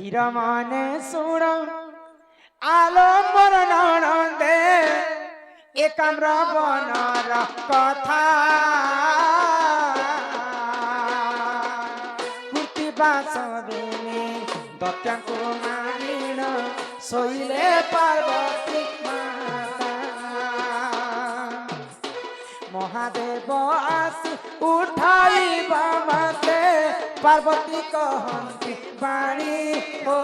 ধীর মনে শুণ আলম্বর ননন্দে একাম্র বনর কথা কূর্তি বাসবিনী দত্যাঙ্কু মারিণ শৈলে পার্বতী মাতা মহাদেব আসি উঠাইবা মতে পার্বতী কহন্তি বাণী ও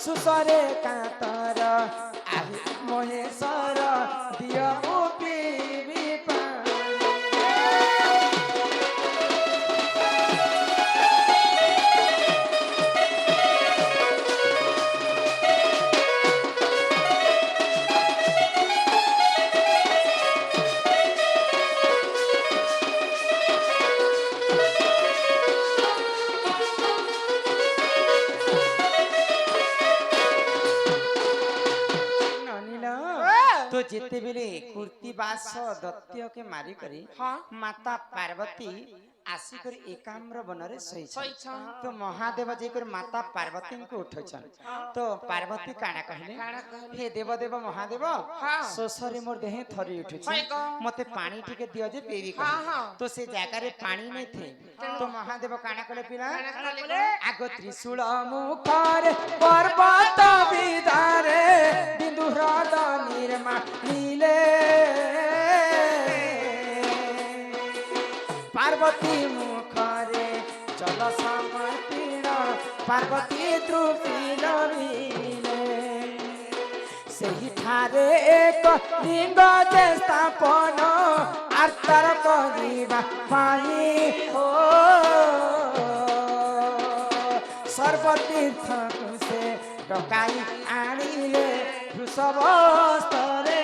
সুসরে কাতর আহি মহেশ্বর দিয় পিবি পানি तो जेते बेले कुर्ती बास दत्य के मारी करी माता पार्वती आसी कर एकाम्र बनरे सही तो महादेव जी कर माता पार्वती को उठछन तो पार्वती काना कहले हे देव देव महादेव सोसरे मोर देह थरी उठुछि मते पानी टिके दियो जे पेवी तो से जागा रे पानी नै थे तो महादेव काना कहले पिला आगो त्रिशूल मुखार पर्वत विदारे बिंदु ह्रद निर्मा नीले पार्वती मुखरे चल समर्पिण पार्वती द्रुपील सही ठारे एक लिंग स्थापन आर्तर करिबा पाई हो सर्वतीर्थ से डकाई आनिले वृषभ स्तरे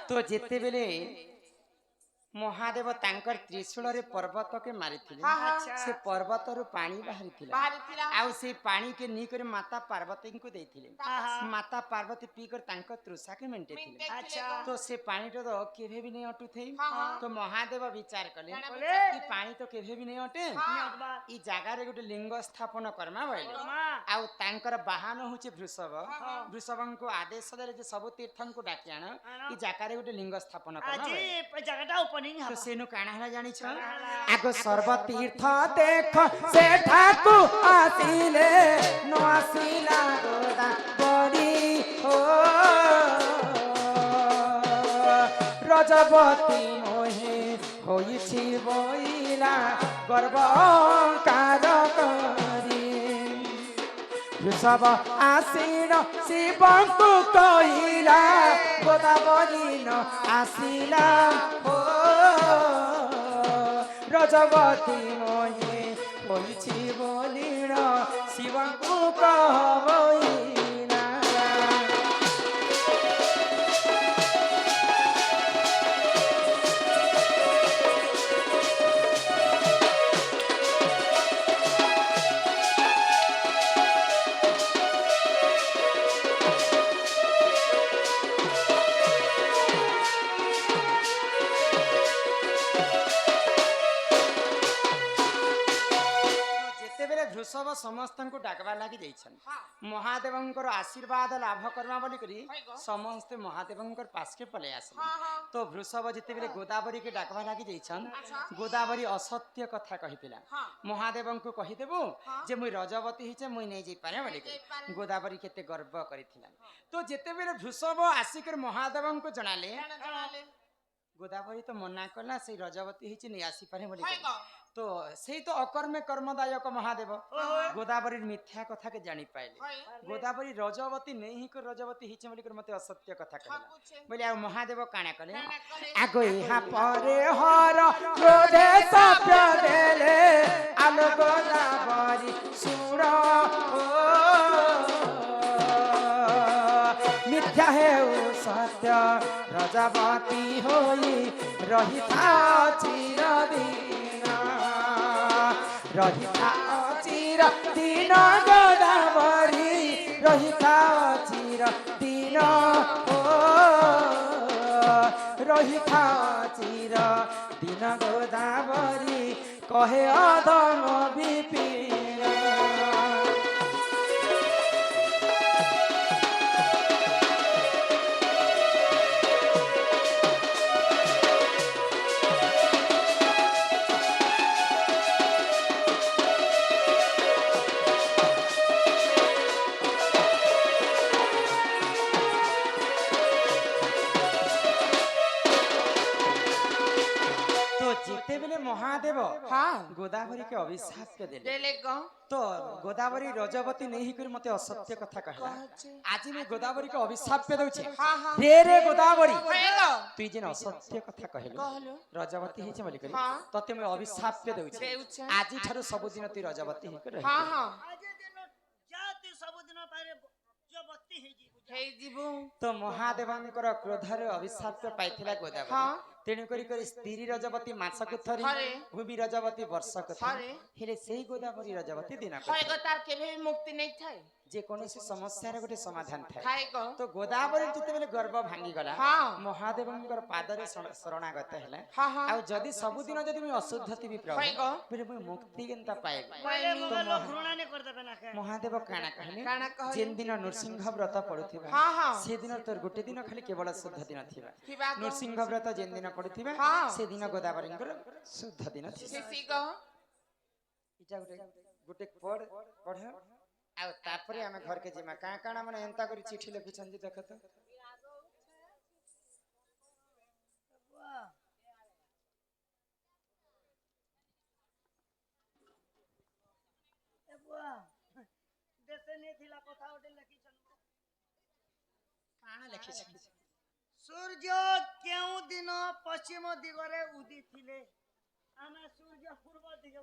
तो जेते बेले महादेव तांकर त्रिशूल रे पर्वत के मारिथिले से पर्वत रु पानी बाहरिथिला आउ से पानी के नी करे माता पार्वती को देथिले माता पार्वती पी कर तांकर तृषा के मेंटेथिले तो से पानी तो केभे भी नहीं अटुथै तो महादेव विचार कले कि पानी तो केभे भी नहीं अटे ई जागा रे गोटे लिंग स्थापन कर्मा भइले आउ तांकर वाहन होचे वृषभ वृषभं को आदेश दे जे सब तीर्थन को डाकी आण ई जागा रे गोटे लिंग स्थापन कर्मा भइले जगटा ओपनिंग तो सेनु काना हला जानि छ आगो सर्व तीर्थ देख से ठाकु आसीले नो आसीला गोदा बड़ी हो रजबती मोहे होई छी बोइला गर्व कार करी वृषभ आसीन शिवंकु कहिला गोदावरी न आसीला हो रजबती मोहे होइछि बोलिण शिवंकु कहबइना वृषभ समस्त को डाकवा लगी जाइछन महादेवंकर आशीर्वाद लाभ करवा बोली करी समस्त महादेवंकर पास के पले आसन तो वृषभ जिते बेले गोदावरी के डाकवा लगी जाइछन गोदावरी असत्य कथा कहितिला महादेवं को कहि देबो जे मुई रजवती हिचे मुई नै जई पारे बोली करी गोदावरी केते गर्व करिथिला तो जिते बेले वृषभ आसीकर महादेवं को जणाले गोदावरी तो मना कला से रजवती हिचे नै आसी पारे बोली तो से तो अकर्मे कर्मदायक महादेव गोदावरी मिथ्या कथा के जानी पाइले गोदावरी रजवती नहीं को रजवती हिचे बोली कर मते असत्य कथा कहला बोले आ महादेव काना कले आगो इहा परे हर क्रोधे सप्य देले आलो गोदावरी सुण ମିଥ୍ୟା ହେଉ ସତ୍ୟ ରଜବତୀ ହୋଇ ରହିଥା ଚିରଦିନ ରହିଥା ଚିରଦିନ ଗୋଦାବରୀ ରହିଥା ଚିରଦିନ ରହିଥା ଚିରଦିନ ଗୋଦାବରୀ କହେ ଅଧମ ବିପିନ। ଯେତେବେଳେ ମହାଦେବ ଗୋଦାବରୀ के अभिशाप के देले तो गोदावरी रजवती नहीं कर मते असत्य कथा कहला आज मैं गोदावरी के अभिशाप पे दउछे रे गोदावरी तू जेन असत्य कथा कहलु रजवती हिचे बोली करी तते मैं अभिशाप पे दउछे आज थारु सब दिन तू रजवती ही कर हां हां आज दिन जाति सब दिन पारे रजवती हे जीवो तो महादेवंकर क्रोधर अभिशाप पाइथिला गोदावरी तेणु करी स्त्री रजवती मासकु थरी भूमि रजवती वर्षक थरी हेले सेही गोदावरी रजवती दिन तार केबे मुक्ति नै थाए जे कोनोसी समस्या रे गोटे समाधान थाए तो गोदावरी जते बेले गर्भ भांगी गला महादेवंकर पादरे शरणागत हैला आ जदी सब दिन जदी मैं अशुद्धति भी प्रभु फिर मैं मुक्ति केनता पाए तो घृणा ने कर देबे ना महादेव काना कहले जेन दिन नरसिंह व्रत पड़ुथिबा से दिन तोर गोटे दिन खाली केवल शुद्ध दिन थिबा नरसिंह व्रत जेन दिन पड़ुथिबा से दिन गोदावरींकर शुद्ध दिन थिबा इटा गोटे पढ़ आ तापरे हमें घर के जिमा का काना माने एंता करी चिट्ठी लिखिछन जे देखत देशे ने थिला कथा ओटे लिखिछन काना लिखिछन सूर्य केउ दिन पश्चिम दिगरे उदी थिले आमे सूर्य पूर्व दिगे